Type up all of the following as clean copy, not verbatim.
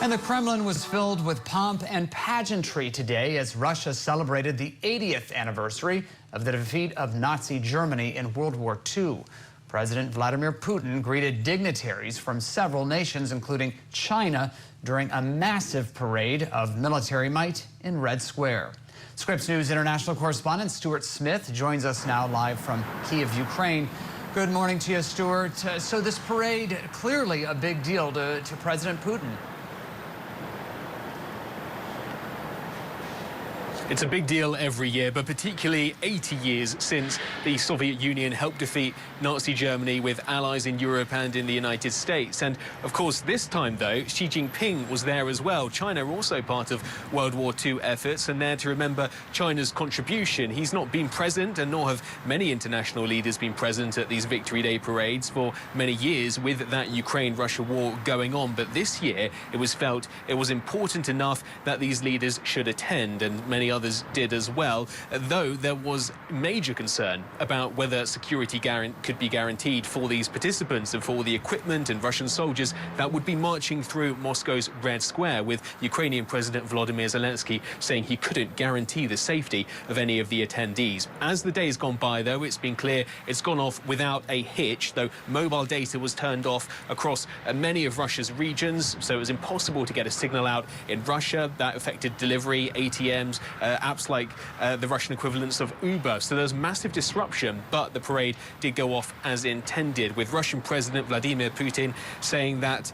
And the Kremlin was filled with pomp and pageantry today as Russia celebrated the 80th anniversary of the defeat of Nazi Germany in World War II. President Vladimir Putin greeted dignitaries from several nations, including China, during a massive parade of military might in Red Square. Scripps News international correspondent Stuart Smith joins us now live from Kiev, Ukraine. Good morning to you, Stuart. So this parade, clearly a big deal to President Putin. It's a big deal every year, but particularly 80 years since the Soviet Union helped defeat Nazi Germany with allies in Europe and in the United States. And of course, this time, though, Xi Jinping was there as well. China also part of World War II efforts and there to remember China's contribution. He's not been present, and nor have many international leaders been present at these Victory Day parades for many years with that Ukraine-Russia war going on. But this year, it was felt it was important enough that these leaders should attend, and many others did as well, though there was major concern about whether security could be guaranteed for these participants and for the equipment and Russian soldiers that would be marching through Moscow's Red Square, with Ukrainian President Vladimir Zelensky saying he couldn't guarantee the safety of any of the attendees. As the days gone by, though, it's been clear it's gone off without a hitch, though mobile data was turned off across many of Russia's regions, so it was impossible to get a signal out in Russia. That affected delivery, ATMs, apps like the Russian equivalents of Uber. So there was massive disruption, but the parade did go off as intended, with Russian President Vladimir Putin saying that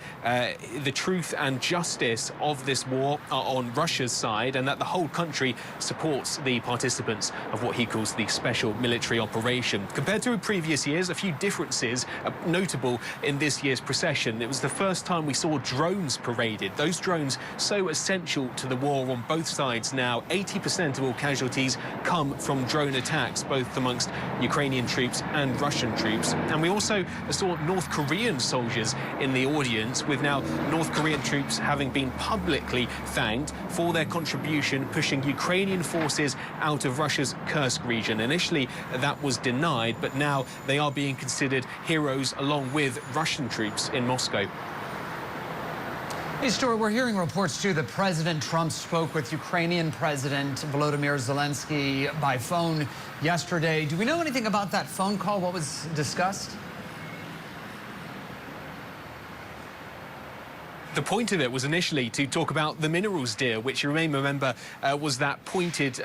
the truth and justice of this war are on Russia's side and that the whole country supports the participants of what he calls the special military operation. Compared to previous years, a few differences are notable in this year's procession. It was the first time we saw drones paraded. Those drones so essential to the war on both sides now. 80% of all casualties come from drone attacks, both amongst Ukrainian troops and Russian troops. And we also saw North Korean soldiers in the audience, with now North Korean troops having been publicly thanked for their contribution pushing Ukrainian forces out of Russia's Kursk region. Initially, that was denied, but now they are being considered heroes along with Russian troops in Moscow. Hey, Stuart, we're hearing reports, too, that President Trump spoke with Ukrainian President Vladimir Zelensky by phone yesterday. Do we know anything about that phone call? What was discussed? The point of it was initially to talk about the minerals deal, which you may remember was that pointed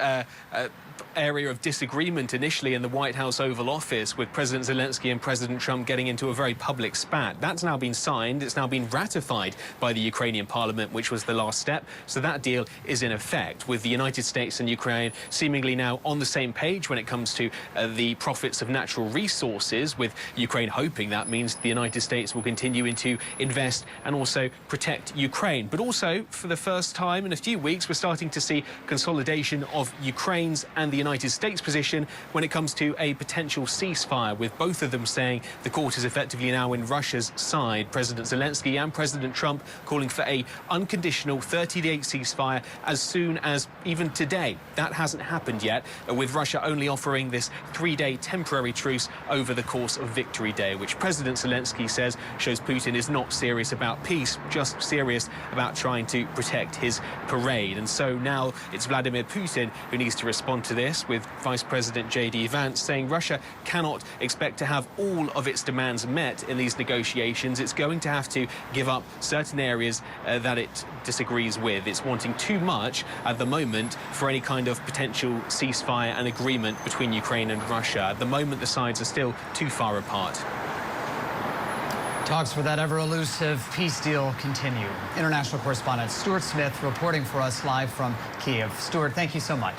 area of disagreement initially in the White House Oval Office, with President Zelensky and President Trump getting into a very public spat. That's now been signed. It's now been ratified by the Ukrainian parliament, which was the last step. So that deal is in effect, with the United States and Ukraine seemingly now on the same page when it comes to the profits of natural resources, with Ukraine hoping that means the United States will continue to invest and also protect Ukraine. But also, for the first time in a few weeks, we're starting to see consolidation of Ukraine's and the United States position when it comes to a potential ceasefire, with both of them saying the court is effectively now in Russia's side. President Zelensky and President Trump calling for a unconditional 30-day ceasefire as soon as even today. That hasn't happened yet, with Russia only offering this 3-day temporary truce over the course of Victory Day, which President Zelensky says shows Putin is not serious about peace, just serious about trying to protect his parade. And so now it's Vladimir Putin who needs to respond to this, with Vice President J.D. Vance saying Russia cannot expect to have all of its demands met in these negotiations. It's going to have to give up certain areas that it disagrees with. It's wanting too much at the moment for any kind of potential ceasefire and agreement between Ukraine and Russia. At the moment, the sides are still too far apart. Talks for that ever-elusive peace deal continue. International correspondent Stuart Smith reporting for us live from Kiev. Stuart, thank you so much.